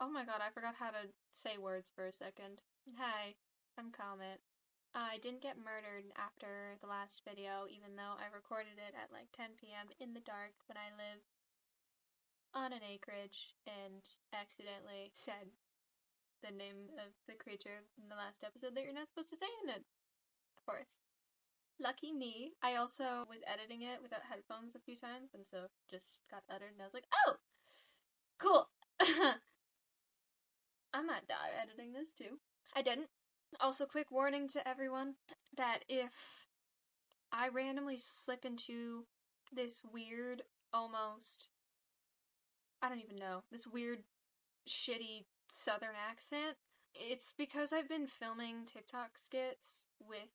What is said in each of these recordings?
Oh my god, I forgot how to say words for a second. Hi, I'm Comet. I didn't get murdered after the last video, even though I recorded it at like 10 p.m. in the dark when I live on an acreage and accidentally said the name of the creature in the last episode that you're not supposed to say in it. Of course. Lucky me. I also was editing it without headphones a few times, and so just got uttered, and I was like, oh! Cool! I might die editing this too. I didn't. Also, quick warning to everyone that if I randomly slip into this weird, almost, I don't even know, this weird, shitty southern accent, it's because I've been filming TikTok skits with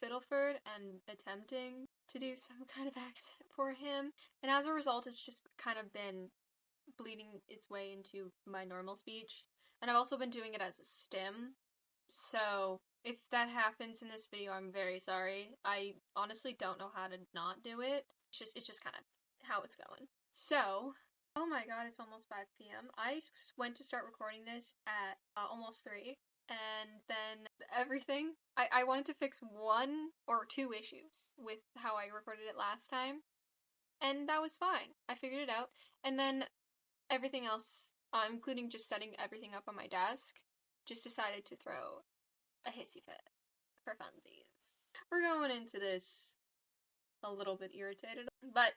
Fiddleford and attempting to do some kind of accent for him, and as a result, it's just kind of been bleeding its way into my normal speech. And I've also been doing it as a stim, so if that happens in this video, I'm very sorry. I honestly don't know how to not do it. It's just kind of how it's going. So, oh my god, it's almost 5 p.m. I went to start recording this at almost 3, and then everything, I wanted to fix 1 or 2 issues with how I recorded it last time, and that was fine. I figured it out, and then everything else, including just setting everything up on my desk, just decided to throw a hissy fit for funsies. We're going into this a little bit irritated, but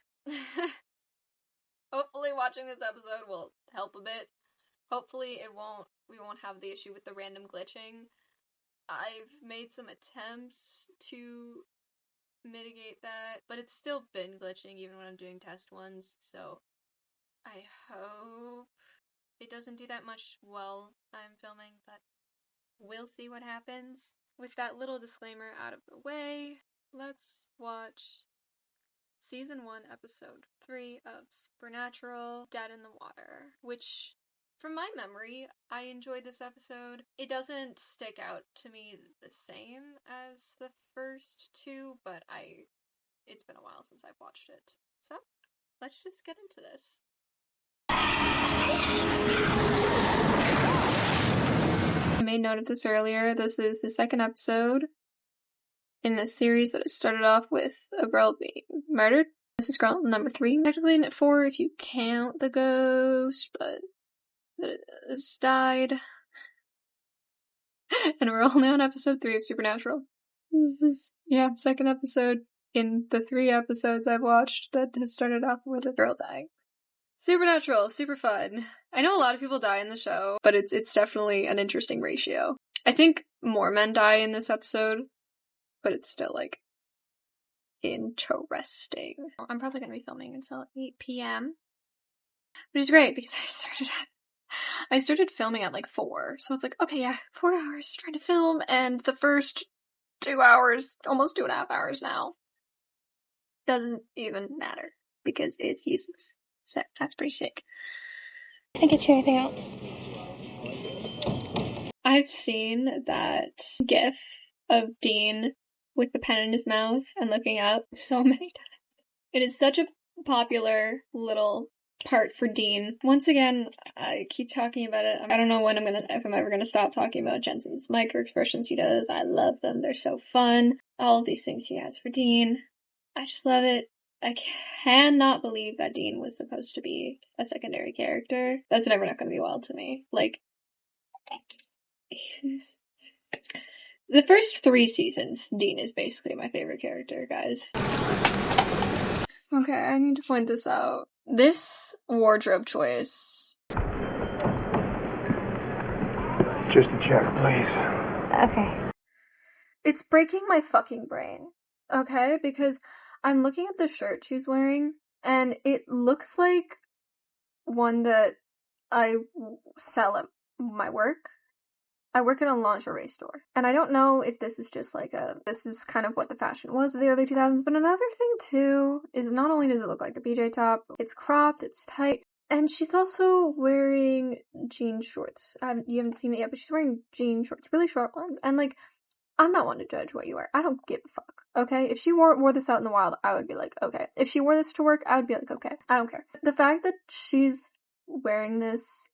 hopefully watching this episode will help a bit. Hopefully we won't have the issue with the random glitching. I've made some attempts to mitigate that, but it's still been glitching even when I'm doing test ones, so I hope it doesn't do that much while I'm filming, but we'll see what happens. With that little disclaimer out of the way, let's watch Season 1, Episode 3 of Supernatural, Dead in the Water, which, from my memory, I enjoyed this episode. It doesn't stick out to me the same as the first 2, but it's been a while since I've watched it. So, let's just get into this. I made note of this earlier. This is the second episode in this series that has started off with a girl being murdered. This is girl number 3. Technically in 4 if you count the ghost, but this died. And we're only on episode 3 of Supernatural. This is, second episode in the 3 episodes I've watched that has started off with a girl dying. Supernatural, super fun. I know a lot of people die in the show, but it's definitely an interesting ratio. I think more men die in this episode, but it's still, like, interesting. I'm probably gonna be filming until 8 p.m., which is great because I started filming at, like, 4, so it's like, okay, yeah, 4 hours trying to film, and the first 2 hours, almost 2.5 hours now, doesn't even matter because it's useless. So, that's pretty sick. Can I get you anything else? I've seen that gif of Dean with the pen in his mouth and looking up so many times. It is such a popular little part for Dean. Once again, I keep talking about it. I don't know if I'm ever gonna stop talking about Jensen's micro expressions he does. I love them. They're so fun. All of these things he has for Dean. I just love it. I cannot believe that Dean was supposed to be a secondary character. That's never not gonna be wild to me. Like, the first 3 seasons, Dean is basically my favorite character, guys. Okay, I need to point this out. This wardrobe choice. Just a check, please. Okay. It's breaking my fucking brain. Okay? Because I'm looking at the shirt she's wearing, and it looks like one that I sell at my work. I work at a lingerie store. And I don't know if this is just like this is kind of what the fashion was of the early 2000s, but another thing too is not only does it look like a BJ top, it's cropped, it's tight, and she's also wearing jean shorts. You haven't seen it yet, but she's wearing jean shorts, really short ones, and like, I'm not one to judge what you wear. I don't give a fuck, okay? If she wore this out in the wild, I would be like, okay. If she wore this to work, I would be like, okay. I don't care. The fact that she's wearing this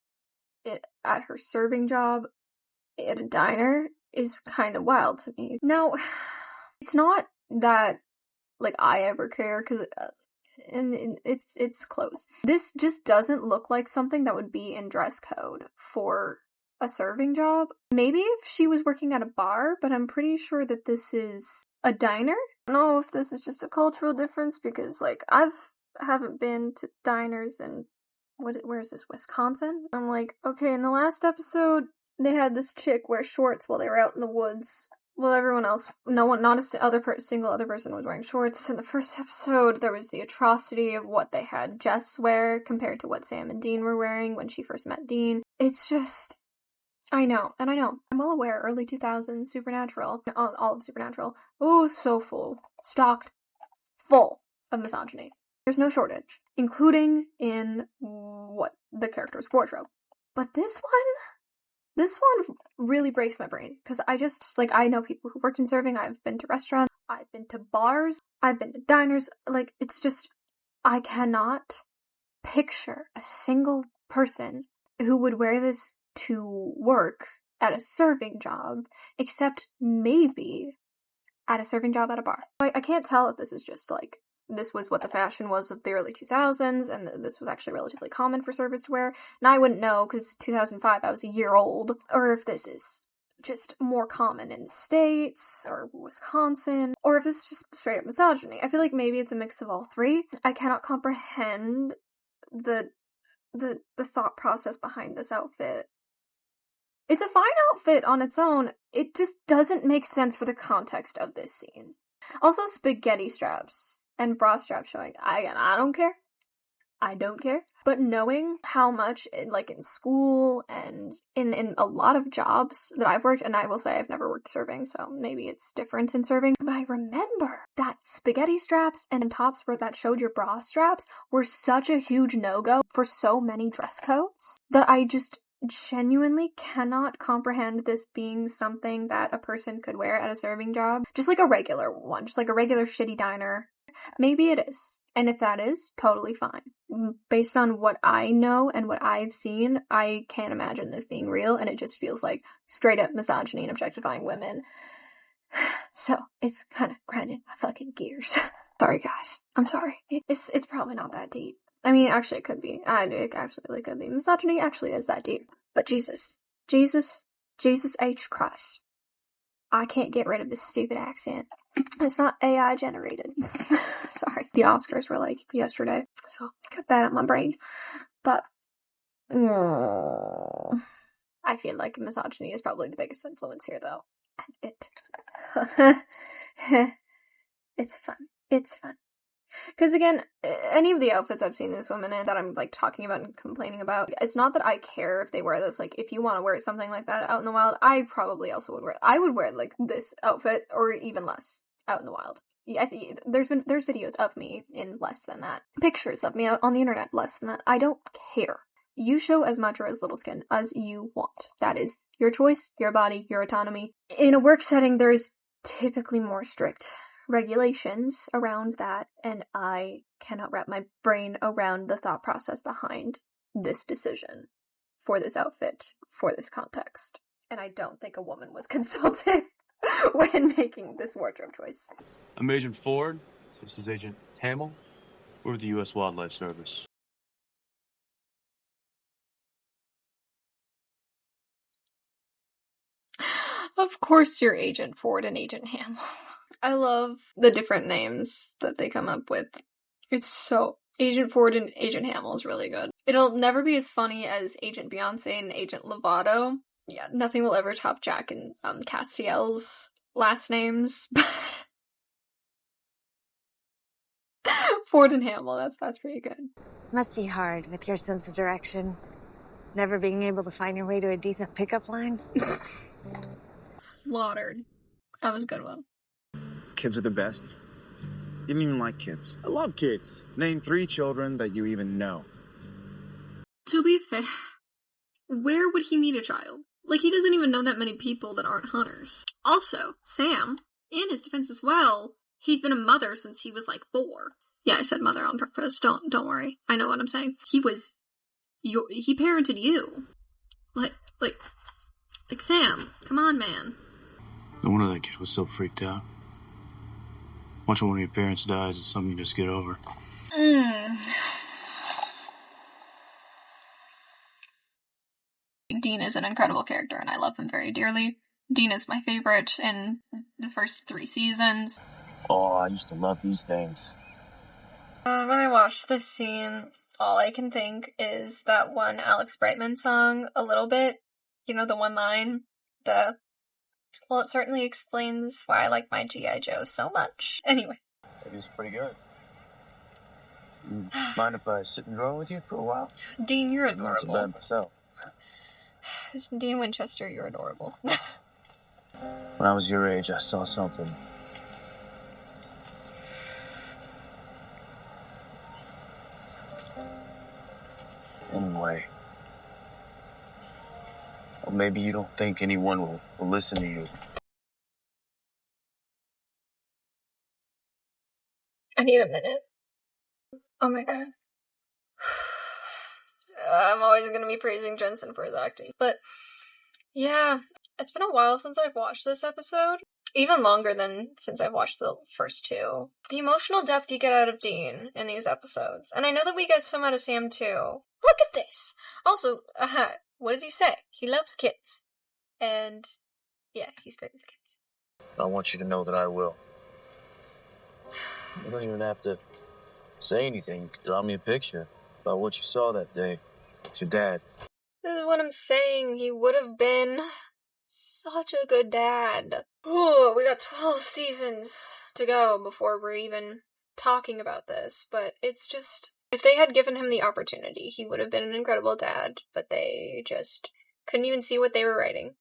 at her serving job at a diner is kind of wild to me. Now, it's not that, like, I ever care, because and it's close. This just doesn't look like something that would be in dress code for a serving job. Maybe if she was working at a bar, but I'm pretty sure that this is a diner. I don't know if this is just a cultural difference, because, like, haven't been to diners in, where is this, Wisconsin? I'm like, okay, in the last episode, they had this chick wear shorts while they were out in the woods. Well, everyone else, not a single other person was wearing shorts. In the first episode, there was the atrocity of what they had Jess wear compared to what Sam and Dean were wearing when she first met Dean. It's just, I know. I'm well aware, early 2000s, Supernatural, all of Supernatural, so stocked full of misogyny. There's no shortage, including in the character's wardrobe. But this one really breaks my brain, because I know people who worked in serving. I've been to restaurants, I've been to bars, I've been to diners. Like, it's just, I cannot picture a single person who would wear this to work at a serving job, except maybe at a serving job at a bar. I can't tell if this is just, like, this was what the fashion was of the early 2000s, and this was actually relatively common for servers to wear. And I wouldn't know, because 2005, I was a year old. Or if this is just more common in the States, or Wisconsin, or if this is just straight up misogyny. I feel like maybe it's a mix of all three. I cannot comprehend the thought process behind this outfit. It's a fine outfit on its own. It just doesn't make sense for the context of this scene. Also, spaghetti straps and bra straps showing. I don't care. I don't care. But knowing how much, like, in school and in a lot of jobs that I've worked, and I will say I've never worked serving, so maybe it's different in serving, but I remember that spaghetti straps and tops that showed your bra straps were such a huge no-go for so many dress codes that I just genuinely cannot comprehend this being something that a person could wear at a serving job. Just like a regular one, just like a regular shitty diner. Maybe it is. And if that is, totally fine. Based on what I know and what I've seen, I can't imagine this being real, and it just feels like straight up misogyny and objectifying women. So, it's kind of grinding my fucking gears. Sorry, guys. I'm sorry. It's probably not that deep. I mean, actually, it could be. It absolutely could be. Misogyny actually is that deep. But Jesus H. Christ. I can't get rid of this stupid accent. It's not AI generated. Sorry. The Oscars were, like, yesterday, so got that out of my brain. But, I feel like misogyny is probably the biggest influence here, though. It's fun. It's fun. Because, again, any of the outfits I've seen this woman in that I'm, like, talking about and complaining about, it's not that I care if they wear this. Like, if you want to wear something like that out in the wild, I probably also would wear it. I would wear, like, this outfit, or even less, out in the wild. Yeah, there's videos of me in less than that. Pictures of me out on the internet less than that. I don't care. You show as much or as little skin as you want. That is your choice, your body, your autonomy. In a work setting, there's typically more strict regulations around that, and I cannot wrap my brain around the thought process behind this decision for this outfit, for this context. And I don't think a woman was consulted when making this wardrobe choice. I'm Agent Ford. This is Agent Hamill. We're with the U.S. Wildlife Service. Of course you're Agent Ford and Agent Hamill. I love the different names that they come up with. Agent Ford and Agent Hamill is really good. It'll never be as funny as Agent Beyonce and Agent Lovato. Yeah, nothing will ever top Jack and Castiel's last names. Ford and Hamill, that's pretty good. Must be hard with your sense of direction. Never being able to find your way to a decent pickup line. Slaughtered. That was a good one. Kids are the best. You didn't even like kids. I love kids. Name 3 children that you even know. To be fair, where would he meet a child? Like, he doesn't even know that many people that aren't hunters. Also, Sam, in his defense as well, he's been a mother since he was like 4. Yeah, I said mother on purpose. Don't worry. I know what I'm saying. He parented you. Like, Sam, come on, man. No wonder that kid was so freaked out. Watching one of your parents die is something you just get over. Dean is an incredible character, and I love him very dearly. Dean is my favorite in the first 3 seasons. Oh, I used to love these things. When I watched this scene, all I can think is that one Alex Brightman song, A Little Bit. You know, the one line? Well, it certainly explains why I like my G.I. Joe so much. Anyway. It was pretty good. Mind if I sit and draw with you for a while? Dean, you're I'm not so adorable. bad myself. Dean Winchester, you're adorable. When I was your age, I saw something. Anyway. Well, maybe you don't think anyone will listen to you. I need a minute. Oh my god. I'm always gonna be praising Jensen for his acting. But, yeah, it's been a while since I've watched this episode. Even longer than since I've watched the first 2. The emotional depth you get out of Dean in these episodes. And I know that we get some out of Sam too. Look at this! Also, what did he say? He loves kids. And, yeah, he's great with kids. I want you to know that I will. You don't even have to say anything. You can draw me a picture about what you saw that day. It's your dad. This is what I'm saying. He would have been such a good dad. Oh, we got 12 seasons to go before we're even talking about this. But it's just, if they had given him the opportunity, he would have been an incredible dad. But they just couldn't even see what they were writing.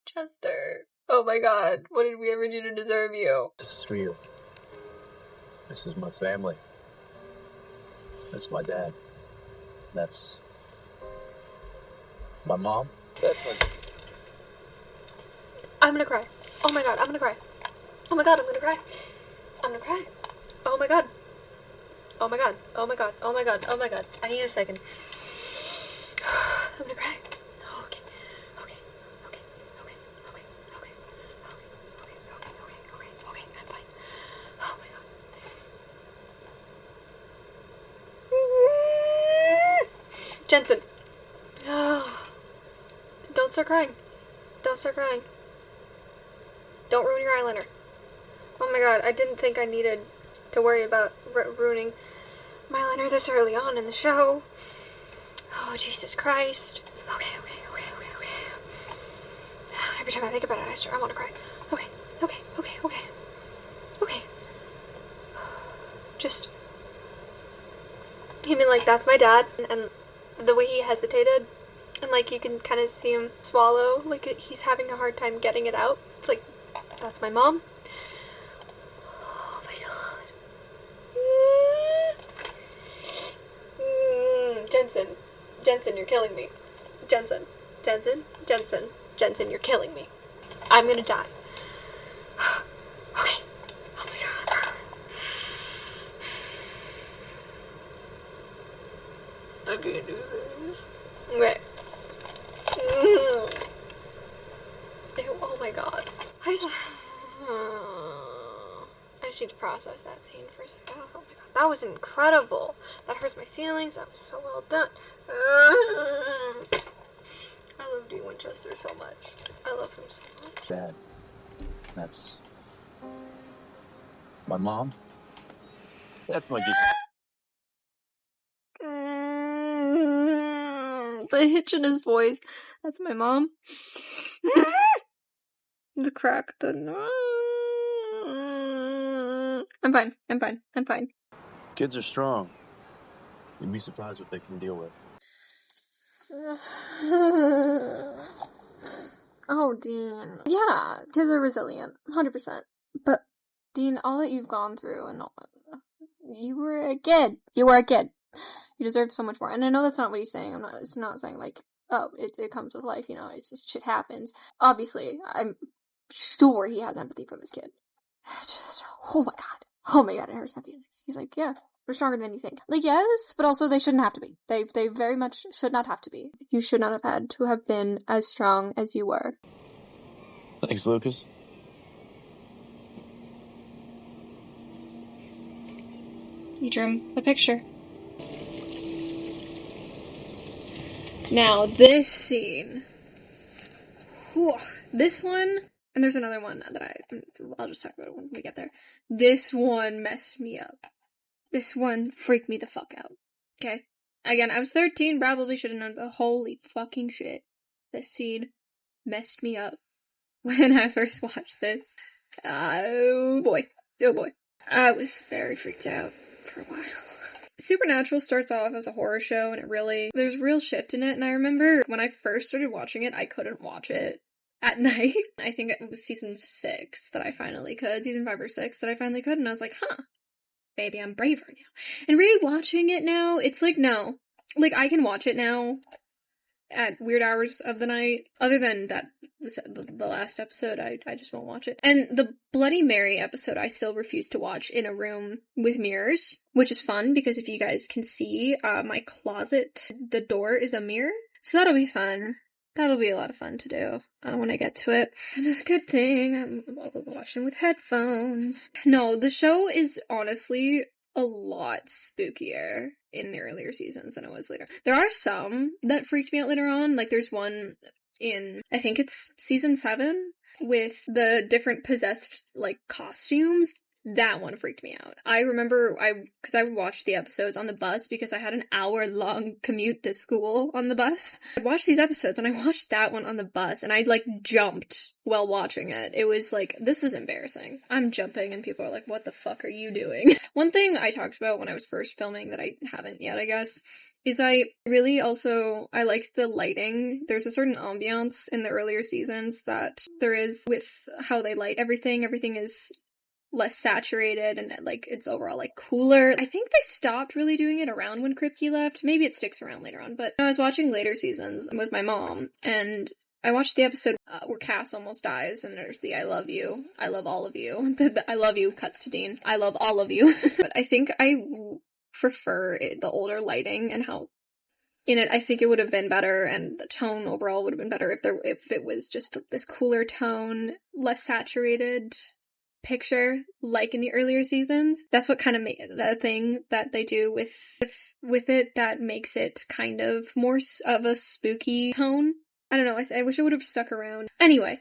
Chester. Oh my god, what did we ever do to deserve you? This is for you. This is my family. That's my dad. That's my mom. That's my... I'm gonna cry. Oh my god, I'm gonna cry. Oh my god, I'm gonna cry. I'm gonna cry. Oh my god. Oh my god. Oh my god. Oh my god. Oh my god. I need a second. I'm gonna cry. Okay. Okay. Okay. Okay. Okay. Okay. Okay. Okay. Okay. Okay. I'm fine. Oh my god. Jensen. Don't start crying. Don't start crying. Don't ruin your eyeliner. Oh my god, I didn't think I needed to worry about ruining my eyeliner this early on in the show. Oh, Jesus Christ. Okay. Every time I think about it, I want to cry. Okay. Just, you mean like that's my dad, and the way he hesitated, and like you can kind of see him swallow, like he's having a hard time getting it out. It's like, that's my mom. Oh my god. Jensen, you're killing me. Jensen, you're killing me. I'm gonna die. Okay. Oh my god. I can't do this. Okay. Oh my god. I just need to process that scene for a second. Oh my god. That was incredible. That hurts my feelings. That was so well done. I love Dean Winchester so much. I love him so much. Dad. That's my mom. That's my The hitch in his voice. That's my mom. The crack. I'm fine. Kids are strong. You'd be surprised what they can deal with. Oh, Dean. Yeah, kids are resilient. 100%. But, Dean, all that you've gone through and all, you were a kid. You deserve so much more. And I know that's not what he's saying. It's not saying like, oh, it comes with life, it's just shit happens. Obviously, I'm sure he has empathy for this kid. It's just, oh my god, it hurts my feelings. He's like, yeah, are stronger than you think. Like, yes, but also they shouldn't have to be. They very much should not have to be. You should not have had to have been as strong as you were. Thanks, Lucas. You drew the picture. Now, this scene. Whew, this one, and there's another one that I'll just talk about it when we get there. This one messed me up. This one freaked me the fuck out. Okay? Again, I was 13, probably should have known, but holy fucking shit. This scene messed me up when I first watched this. Oh boy. Oh boy. I was very freaked out for a while. Supernatural starts off as a horror show, and there's real shift in it, and I remember when I first started watching it, I couldn't watch it at night. I think it was season 6 that I finally could, season 5 or 6 that I finally could, and I was like, huh, maybe I'm braver now. And rewatching it now, it's like, no. Like, I can watch it now at weird hours of the night, other than the last episode, I just won't watch it. And the Bloody Mary episode I still refuse to watch in a room with mirrors, which is fun, because if you guys can see, my closet, the door is a mirror, so that'll be fun. That'll be a lot of fun to do when I get to it. And a good thing I'm watching with headphones. No, the show is honestly a lot spookier in the earlier seasons than it was later. There are some that freaked me out later on. Like, there's one in, I think it's season 7, with the different possessed, like, costumes. That one freaked me out. I remember, because I would watch the episodes on the bus because I had an hour-long commute to school on the bus. I watched these episodes, and I watched that one on the bus, and I, like, jumped while watching it. It was like, this is embarrassing. I'm jumping, and people are like, what the fuck are you doing? One thing I talked about when I was first filming that I haven't yet, I guess, is I like the lighting. There's a certain ambiance in the earlier seasons that there is with how they light everything. Everything is less saturated and, like, it's overall, like, cooler. I think they stopped really doing it around when Kripke left. Maybe it sticks around later on, but I was watching later seasons with my mom, and I watched the episode where Cass almost dies, and there's the I love you, I love all of you. The I love you cuts to Dean. I love all of you. But I think I prefer the older lighting and how in it, I think it would have been better, and the tone overall would have been better if it was just this cooler tone, less saturated picture like in the earlier seasons. That's what kind of made the thing that they do with it that makes it kind of more of a spooky tone. I don't know, I wish it would have stuck around. Anyway,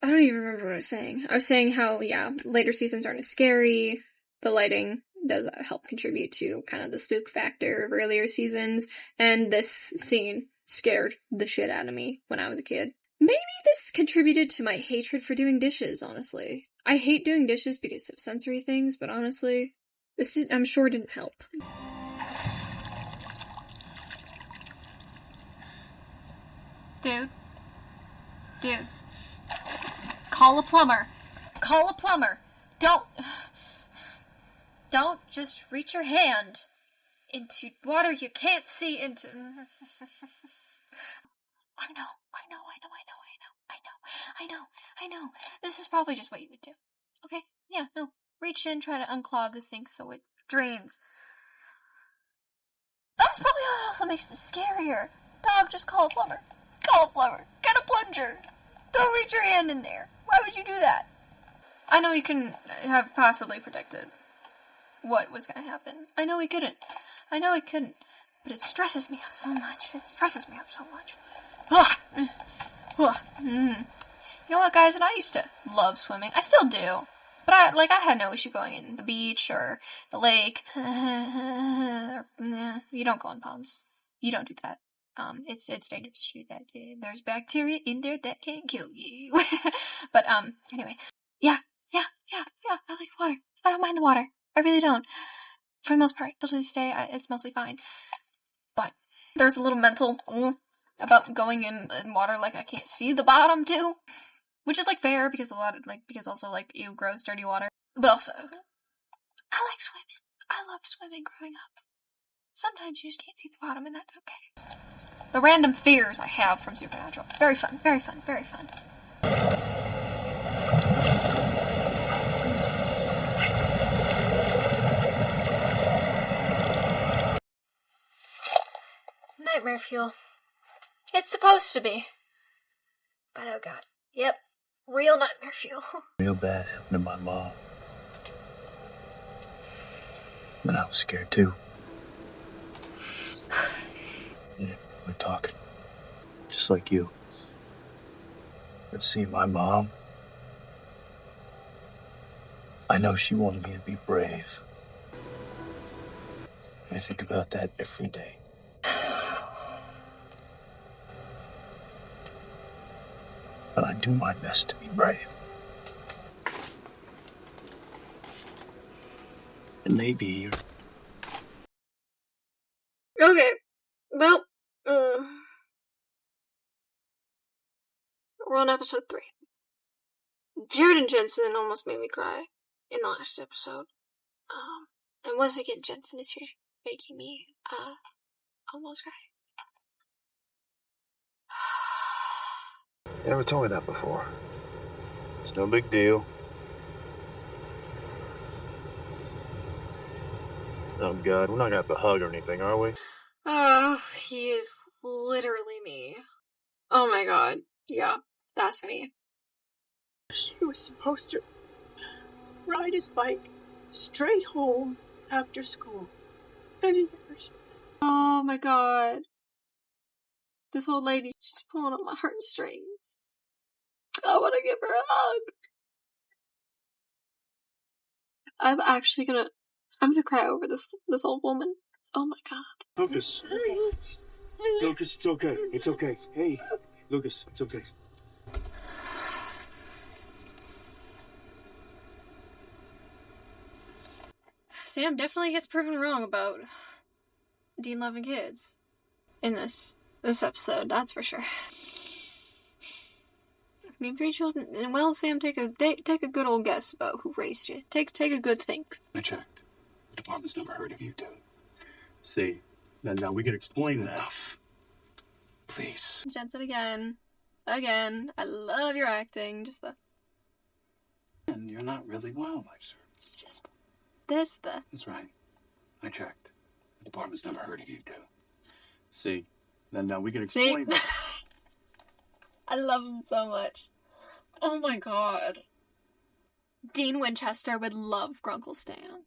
I don't even remember what I was saying. I was saying how, yeah, later seasons aren't as scary. The lighting does help contribute to kind of the spook factor of earlier seasons, and this scene scared the shit out of me when I was a kid. Maybe this contributed to my hatred for doing dishes, honestly. I hate doing dishes because of sensory things, but honestly, I'm sure didn't help. Dude. Call a plumber. Call a plumber. Don't just reach your hand into water you can't see into. I know. This is probably just what you would do. Okay? Yeah, no. Reach in, try to unclog this thing so it drains. That's probably what also makes this scarier. Dog, just call a plumber. Call a plumber. Get a plunger. Don't reach your hand in there. Why would you do that? I know you couldn't have possibly predicted what was going to happen. I know he couldn't. But it stresses me out so much. You know what, guys? And I used to love swimming. I still do. But I had no issue going in the beach or the lake. You don't go in ponds. You don't do that. It's dangerous to do that. There's bacteria in there that can kill you. But, anyway. Yeah. I like water. I don't mind the water. I really don't. For the most part. Till to this day, it's mostly fine. But there's a little mental about going in water like I can't see the bottom too. Which is, like, fair, because ew, gross, dirty water. But also, I like swimming. I loved swimming growing up. Sometimes you just can't see the bottom, and that's okay. The random fears I have from Supernatural. Very fun. nightmare fuel. It's supposed to be. But oh god. Yep. Real nightmare fuel. Real bad happened to my mom. And I was scared too. Yeah, we're talking. Just like you. But see, my mom, I know she wanted me to be brave. I think about that every day. But I do my best to be brave. And maybe you're... Okay. Well, we're on episode 3. Jared and Jensen almost made me cry in the last episode. And once again, Jensen is here making me, almost cry. You never told me that before. It's no big deal. Oh, God, we're not gonna have to hug or anything, are we? Oh, he is literally me. Oh my god. Yeah, that's me. She was supposed to ride his bike straight home after school. And he never. Oh my god. This old lady, she's pulling on my heartstrings. I want to give her a hug. I'm gonna cry over this old woman. Oh my god. Lucas. Lucas, it's okay. It's okay. Hey, Lucas, it's okay. Sam definitely gets proven wrong about Dean loving kids in this episode, that's for sure. I mean, 3 children, and well, Sam, take a good old guess about who raised you. Take a good think. I checked. The department's never heard of you two. See, now we can explain that. Enough. Please. Jensen again. Again. I love your acting. Just the... And you're not really wildlife service. Just this, the... That's right. I checked. The department's never heard of you two. See, now we can explain that. I love him so much. Oh my god. Dean Winchester would love Grunkle Stan.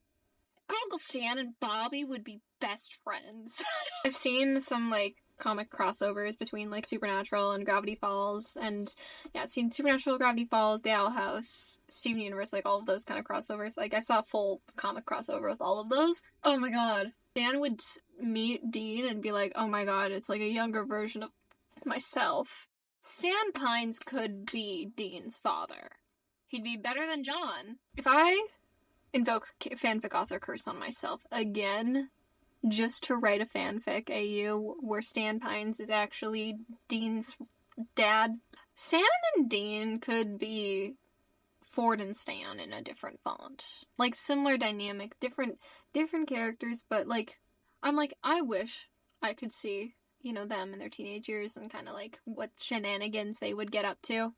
Grunkle Stan and Bobby would be best friends. I've seen some, comic crossovers between, Supernatural and Gravity Falls, and, yeah, I've seen Supernatural, Gravity Falls, The Owl House, Steven Universe, all of those kind of crossovers. I saw a full comic crossover with all of those. Oh my god. Dan would meet Dean and be like, oh my god, it's like a younger version of myself. Stan Pines could be Dean's father. He'd be better than John. If I invoke fanfic author curse on myself again, just to write a fanfic AU where Stan Pines is actually Dean's dad, Sam and Dean could be Ford and Stan in a different font. Similar dynamic, different characters, but I wish I could see, them in their teenage years and kind of what shenanigans they would get up to.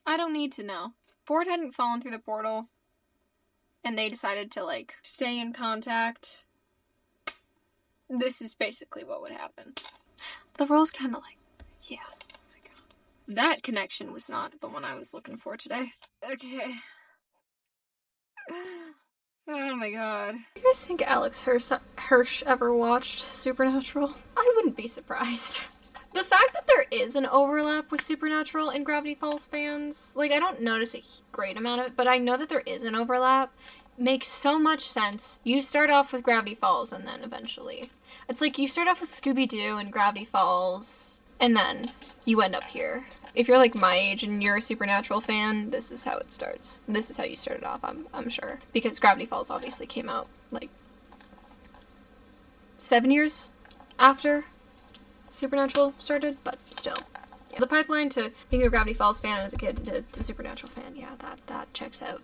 I don't need to know. Ford hadn't fallen through the portal and they decided to stay in contact. This is basically what would happen. The role's kind of yeah. Oh my god. That connection was not the one I was looking for today. Okay. Oh my god. Do you guys think Alex Hirsch ever watched Supernatural? I wouldn't be surprised. The fact that there is an overlap with Supernatural and Gravity Falls fans, I don't notice a great amount of it, but I know that there is an overlap. Makes so much sense. You start off with Gravity Falls and then eventually. It's you start off with Scooby-Doo and Gravity Falls, and then you end up here. If you're my age and you're a Supernatural fan, this is how it starts. This is how you started off, I'm sure. Because Gravity Falls obviously came out 7 years after Supernatural started, but still. Yeah. The pipeline to being a Gravity Falls fan as a kid to Supernatural fan, yeah, that checks out.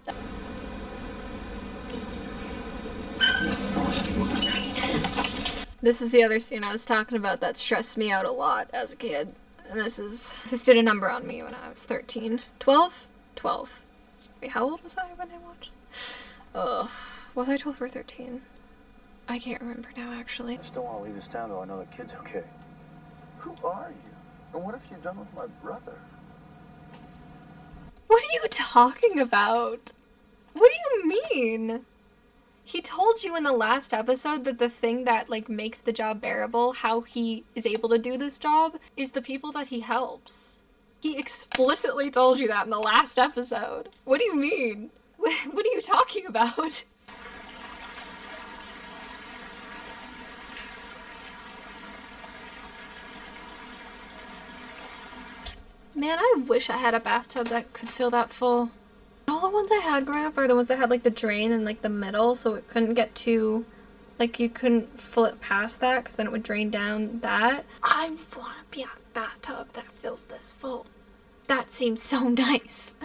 This is the other scene I was talking about that stressed me out a lot as a kid. And this did a number on me when I was 13. 12? 12. Wait, how old was I when I watched? Ugh. Was I 12 or 13? I can't remember now, actually. I just don't want to leave this town till I know the kid's okay. Who are you? And what have you done with my brother? What are you talking about? What do you mean? He told you in the last episode that the thing that, like, makes the job bearable, how he is able to do this job, is the people that he helps. He explicitly told you that in the last episode. What do you mean? What are you talking about? Man, I wish I had a bathtub that could fill that full. All the ones I had growing up are the ones that had, like, the drain in, like, the middle, so it couldn't get too, like, you couldn't flip past that, because then it would drain down that. I want to be a bathtub that fills this full. That seems so nice.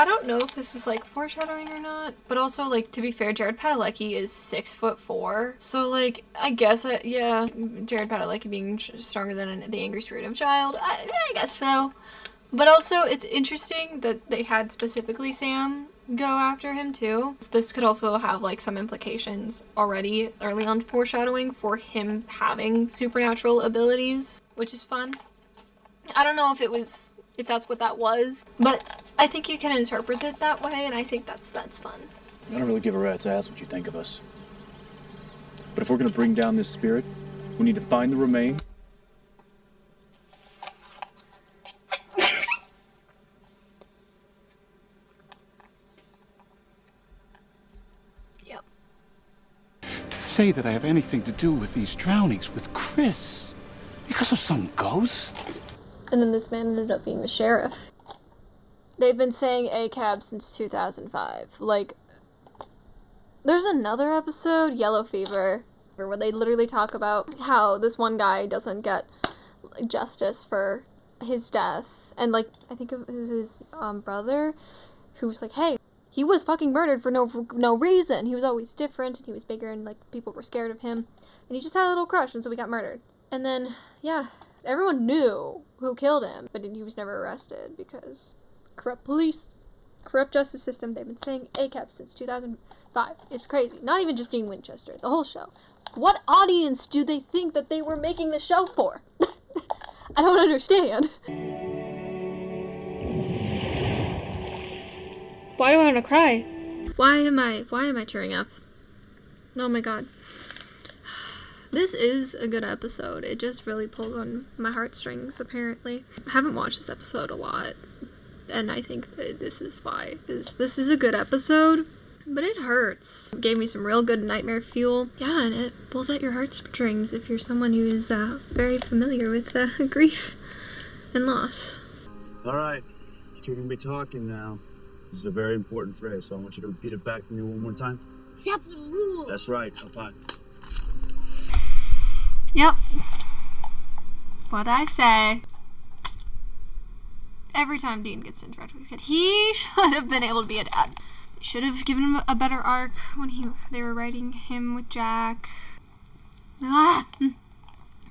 I don't know if this is, like, foreshadowing or not, but also, like, to be fair, Jared Padalecki is 6'4", so, like, I guess, yeah, Jared Padalecki being stronger than the angry spirit of a child, I guess so. But also, it's interesting that they had specifically Sam go after him, too. This could also have, like, some implications already early on foreshadowing for him having supernatural abilities, which is fun. I don't know if that's what that was, but I think you can interpret it that way, and I think that's fun. I don't really give a rat's ass what you think of us. But if we're gonna bring down this spirit, we need to find the remains. Yep. To say that I have anything to do with these drownings with Chris because of some ghost? And then this man ended up being the sheriff. They've been saying ACAB since 2005. Like, there's another episode, Yellow Fever, where they literally talk about how this one guy doesn't get justice for his death. And, like, I think it was his brother who was like, hey, he was fucking murdered for no reason. He was always different, and he was bigger, and, like, people were scared of him. And he just had a little crush, and so he got murdered. And then, yeah, everyone knew who killed him, but he was never arrested because corrupt police, corrupt justice system. They've been saying ACAB since 2005. It's crazy. Not even just Dean Winchester, the whole show. What audience do they think that they were making the show for? I don't understand. Why do I want to cry? Why am I tearing up? Oh my god. This is a good episode. It just really pulls on my heartstrings, apparently. I haven't watched this episode a lot, and I think that this is why. This is a good episode, but it hurts. It gave me some real good nightmare fuel. Yeah, and it pulls at your heartstrings if you're someone who is very familiar with grief and loss. All right, you're going to be talking now. This is a very important phrase, so I want you to repeat it back to me one more time. Except the rules. That's right. Up high. Yep. What'd I say? Every time Dean gets interacted with a kid, he should have been able to be a dad. They should have given him a better arc when they were writing him with Jack. And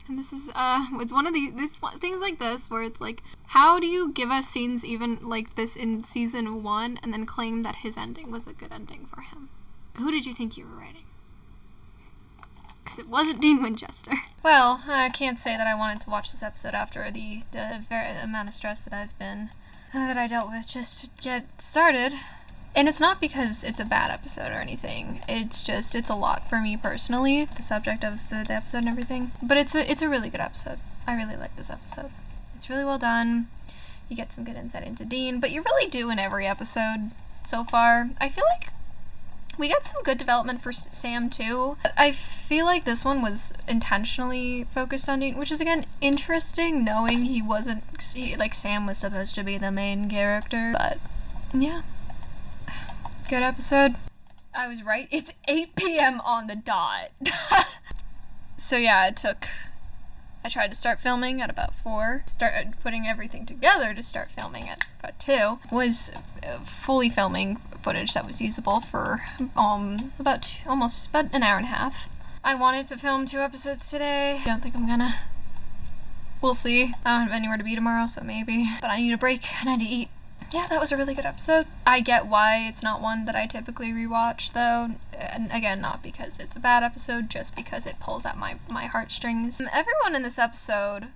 this is it's one of these things like this where it's like, how do you give us scenes even like this in season 1 and then claim that his ending was a good ending for him? Who did you think you were writing? Because it wasn't Dean Winchester. Well, I can't say that I wanted to watch this episode after the very amount of stress that I dealt with just to get started. And it's not because it's a bad episode or anything. It's a lot for me personally, the subject of the episode and everything. But it's a really good episode. I really like this episode. It's really well done. You get some good insight into Dean, but you really do in every episode so far. I feel like we got some good development for Sam, too. I feel like this one was intentionally focused on Dean, which is, again, interesting, knowing he wasn't... like, Sam was supposed to be the main character. But, yeah. Good episode. I was right. It's 8 p.m. on the dot. So, yeah, I tried to start filming at about 4. Started putting everything together to start filming at about 2. Was fully filming footage that was usable for about an hour and a half. I wanted to film 2 episodes today. I don't think I'm gonna. We'll see. I don't have anywhere to be tomorrow, so maybe. But I need a break and I need to eat. Yeah, that was a really good episode. I get why it's not one that I typically rewatch, though. And again, not because it's a bad episode, just because it pulls at my heartstrings. Everyone in this episode,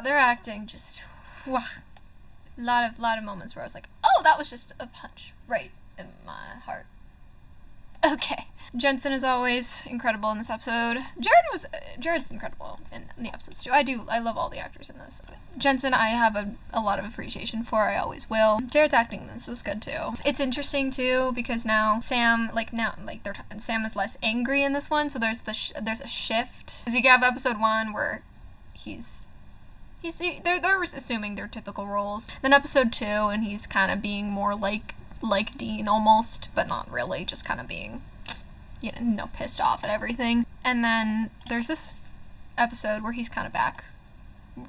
their acting just, wow. Lot of moments where I was like, oh, that was just a punch right in my heart. Okay. Jensen, as always, incredible in this episode. Jared's incredible in the episodes too. I love all the actors in this. Jensen, I have a lot of appreciation for. I always will. Jared's acting in this was good too. It's interesting too because now Sam, Sam is less angry in this one. So there's a shift. Because you have episode 1 where they're assuming their typical roles. Then episode 2, and he's kind of being more like Dean almost, but not really, just kind of being, pissed off at everything. And then there's this episode where he's kind of back,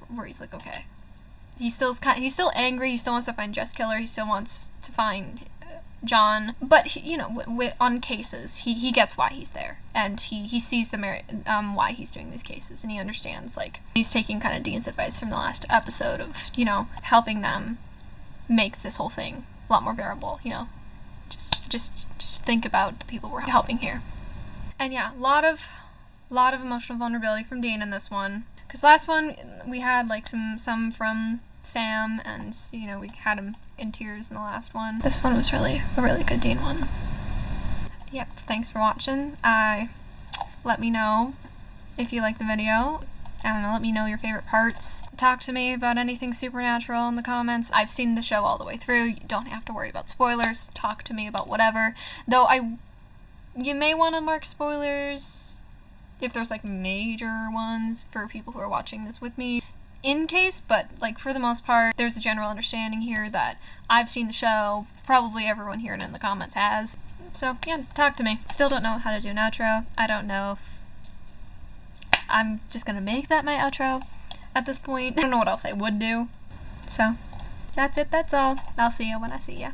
where he's like, okay, he's still angry. He still wants to find Jess Killer. He still wants to find John, but on cases, he gets why he's there, and he sees the merit, why he's doing these cases, and he understands, like, he's taking kind of Dean's advice from the last episode of, helping them make this whole thing a lot more bearable, just think about the people we're helping here. And yeah, a lot of emotional vulnerability from Dean in this one, because last one we had like some from Sam, and we had him in tears in the last one. This one was really a really good Dean one. Yep, thanks for watching. Let me know if you like the video. I don't know, let me know your favorite parts. Talk to me about anything supernatural in the comments. I've seen the show all the way through. You don't have to worry about spoilers. Talk to me about whatever. Though you may want to mark spoilers if there's like major ones for people who are watching this with me. In case, but like for the most part, there's a general understanding here that I've seen the show. Probably everyone here in the comments has. So yeah, talk to me. Still don't know how to do an outro. I don't know if I'm just gonna make that my outro at this point. I don't know what else I would do. So that's it, that's all. I'll see you when I see ya.